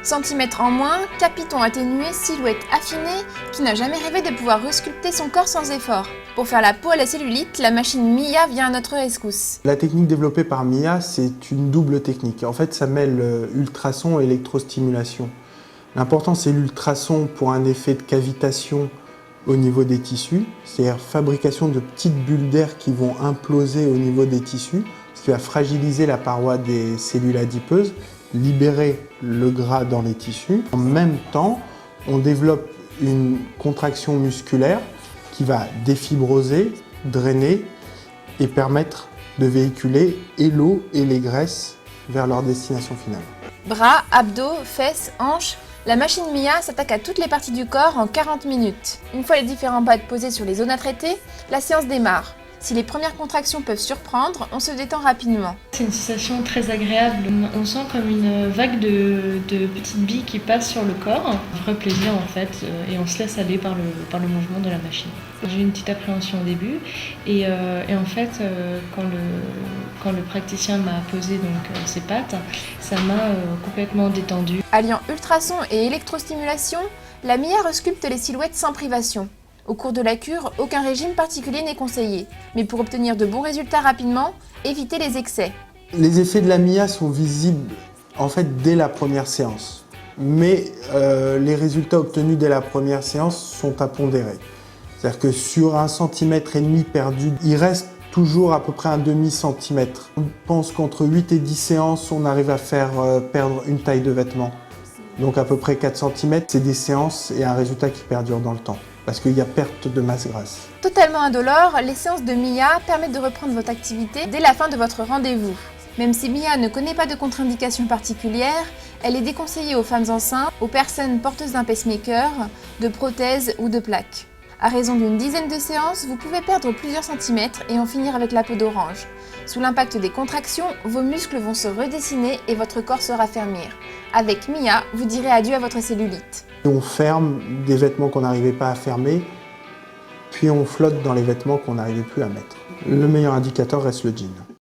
Centimètres en moins, capiton atténué, silhouette affinée, qui n'a jamais rêvé de pouvoir resculpter son corps sans effort. Pour faire la peau à la cellulite, la machine Mia vient à notre rescousse. La technique développée par Mia, c'est une double technique. En fait, ça mêle ultrason et électrostimulation. L'important, c'est l'ultrason pour un effet de cavitation au niveau des tissus, c'est-à-dire fabrication de petites bulles d'air qui vont imploser au niveau des tissus, ce qui va fragiliser la paroi des cellules adipeuses, libérer le gras dans les tissus. En même temps, on développe une contraction musculaire qui va défibroser, drainer et permettre de véhiculer et l'eau et les graisses vers leur destination finale. Bras, abdos, fesses, hanches, la machine Mia s'attaque à toutes les parties du corps en 40 minutes. Une fois les différents pads posés sur les zones à traiter, la séance démarre. Si les premières contractions peuvent surprendre, on se détend rapidement. C'est une sensation très agréable. On sent comme une vague de petites billes qui passent sur le corps. Un vrai plaisir en fait, et on se laisse aller par le mouvement de la machine. J'ai eu une petite appréhension au début, et en fait, quand le praticien m'a posé donc ses pattes, ça m'a complètement détendue. Alliant ultrasons et électrostimulation, la Mia resculpte les silhouettes sans privation. Au cours de la cure, aucun régime particulier n'est conseillé, mais pour obtenir de bons résultats rapidement, évitez les excès. Les effets de la Mia sont visibles en fait dès la première séance, mais les résultats obtenus dès la première séance sont à pondérer. C'est-à-dire que sur 1,5 cm perdu, il reste toujours à peu près un demi-centimètre. On pense qu'entre 8 et 10 séances, on arrive à faire perdre une taille de vêtement. Donc à peu près 4 cm, c'est des séances et un résultat qui perdure dans le temps, parce qu'il y a perte de masse grasse. Totalement indolore, les séances de Mia permettent de reprendre votre activité dès la fin de votre rendez-vous. Même si Mia ne connaît pas de contre-indication particulière, elle est déconseillée aux femmes enceintes, aux personnes porteuses d'un pacemaker, de prothèses ou de plaques. À raison d'une dizaine de séances, vous pouvez perdre plusieurs centimètres et en finir avec la peau d'orange. Sous l'impact des contractions, vos muscles vont se redessiner et votre corps se raffermir. Avec Mia, vous direz adieu à votre cellulite. On ferme des vêtements qu'on n'arrivait pas à fermer, puis on flotte dans les vêtements qu'on n'arrivait plus à mettre. Le meilleur indicateur reste le jean.